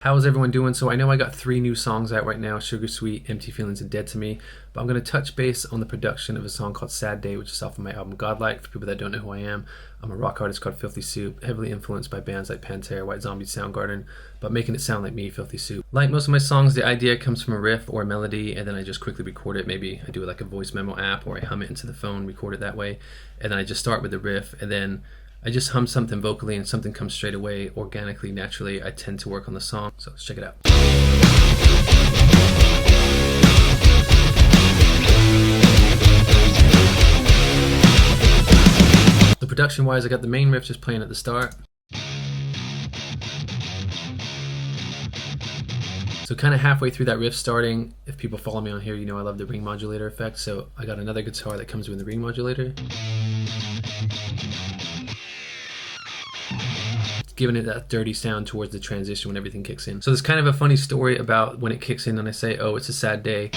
How's everyone doing? So I know I got 3 new songs out right now, Sugar Sweet, Empty Feelings, and Dead to Me, but I'm going to touch base on the production of a song called Sad Day, which is off of my album Godlike. For people that don't know who I am, I'm a rock artist called Filthy Soup, heavily influenced by bands like Pantera, White Zombie, Soundgarden, but making it sound like me, Filthy Soup. Like most of my songs, the idea comes from a riff or a melody, and then I just quickly record it. Maybe I do it like a voice memo app, or I hum it into the phone, record it that way, and then I just start with the riff, and then I just hum something vocally and something comes straight away, organically, naturally. I tend to work on the song, so let's check it out. So production-wise, I got the main riff just playing at the start. So kind of halfway through that riff starting, if people follow me on here, you know I love the ring modulator effect, so I got another guitar that comes with the ring modulator. Giving it that dirty sound towards the transition when everything kicks in. So there's kind of a funny story about when it kicks in and I say, oh, it's a sad day.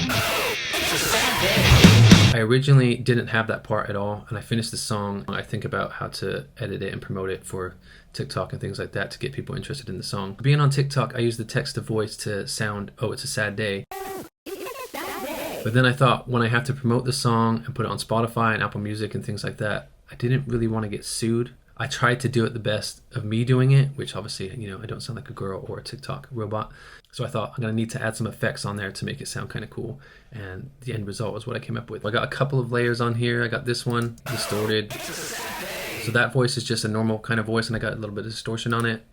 I originally didn't have that part at all, and I finished the song. I think about how to edit it and promote it for TikTok and things like that to get people interested in the song. Being on TikTok, I use the text to voice to sound, oh, it's a sad day. But then I thought, when I have to promote the song and put it on Spotify and Apple Music and things like that, I didn't really want to get sued. I tried to do it the best of me doing it, which obviously, you know, I don't sound like a girl or a TikTok robot. So I thought I'm gonna need to add some effects on there to make it sound kind of cool. And the end result was what I came up with. I got a couple of layers on here. I got this one distorted. So that voice is just a normal kind of voice, and I got a little bit of distortion on it.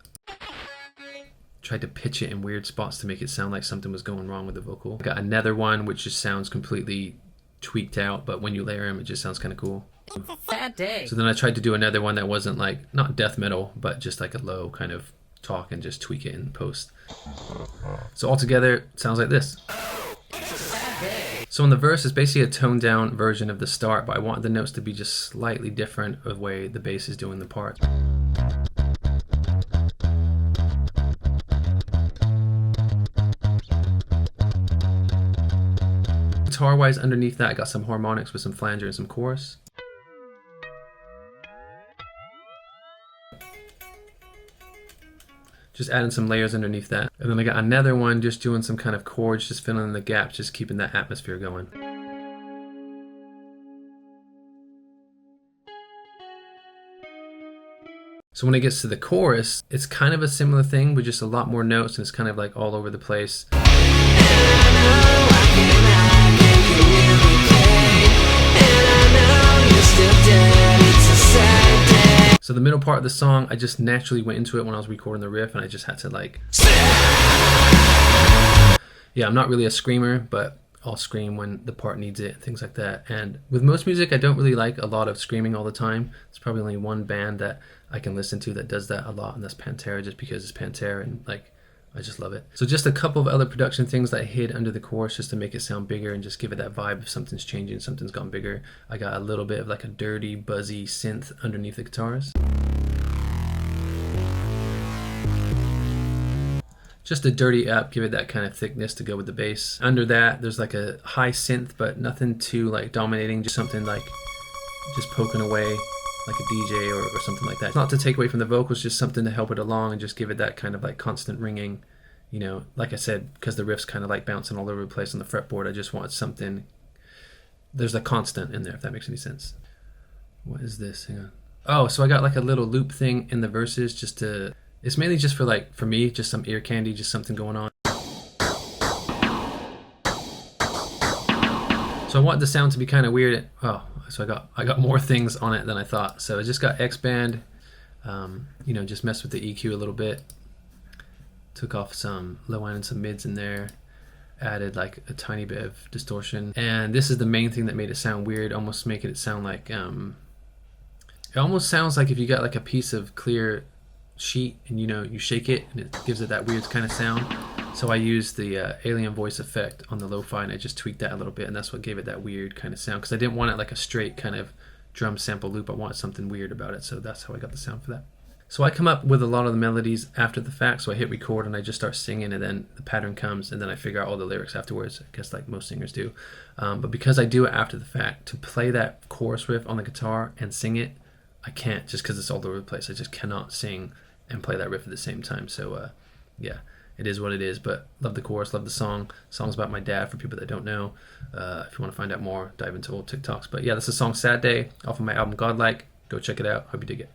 Tried to pitch it in weird spots to make it sound like something was going wrong with the vocal. I got another one which just sounds completely tweaked out, but when you layer them, it just sounds kind of cool. It's a sad day. So then I tried to do another one that wasn't like, not death metal, but just like a low kind of talk and just tweak it in post. So altogether, it sounds like this. So in the verse, it's basically a toned down version of the start, but I wanted the notes to be just slightly different of the way the bass is doing the parts. Guitar-wise, underneath that, I got some harmonics with some flanger and some chorus. Just adding some layers underneath that. And then I got another one just doing some kind of chords, just filling in the gaps, just keeping that atmosphere going. So when it gets to the chorus, it's kind of a similar thing, but just a lot more notes, and it's kind of like all over the place. So the middle part of the song, I just naturally went into it when I was recording the riff, and I just had to like... Yeah, I'm not really a screamer, but I'll scream when the part needs it, things like that. And with most music, I don't really like a lot of screaming all the time. There's probably only one band that I can listen to that does that a lot, and that's Pantera, just because it's Pantera, and like, I just love it. So just a couple of other production things that I hid under the chorus just to make it sound bigger and just give it that vibe if something's changing, something's gone bigger. I got a little bit of like a dirty, buzzy synth underneath the guitars. Just a dirty up, give it that kind of thickness to go with the bass. Under that, there's like a high synth, but nothing too like dominating, just something like just poking away like a DJ or something like that. It's not to take away from the vocals, just something to help it along and just give it that kind of like constant ringing. You know, like I said, because the riff's kind of like bouncing all over the place on the fretboard, I just want something, there's a constant in there, if that makes any sense. What is this? Hang on. Oh, so I got like a little loop thing in the verses just to, it's mainly just for like, for me, just some ear candy, just something going on. So I want the sound to be kind of weird. Oh, so I got more things on it than I thought. So I just got X-Band, you know, just messed with the EQ a little bit. Took off some low end and some mids in there. Added like a tiny bit of distortion. And this is the main thing that made it sound weird, almost making it sound like, it almost sounds like if you got like a piece of clear sheet and, you know, you shake it and it gives it that weird kind of sound. So I used the alien voice effect on the lo-fi, and I just tweaked that a little bit, and that's what gave it that weird kind of sound, because I didn't want it like a straight kind of drum sample loop. I wanted something weird about it, so that's how I got the sound for that. So I come up with a lot of the melodies after the fact, so I hit record and I just start singing, and then the pattern comes, and then I figure out all the lyrics afterwards, I guess like most singers do. But because I do it after the fact, to play that chorus riff on the guitar and sing it, I can't, just because it's all over the place. I just cannot sing and play that riff at the same time. So yeah, it is what it is. But love the chorus, love the song. Song's about my dad for people that don't know. If you want to find out more, dive into old TikToks. But yeah, this is the song Sad Day off of my album Godlike. Go check it out. Hope you dig it.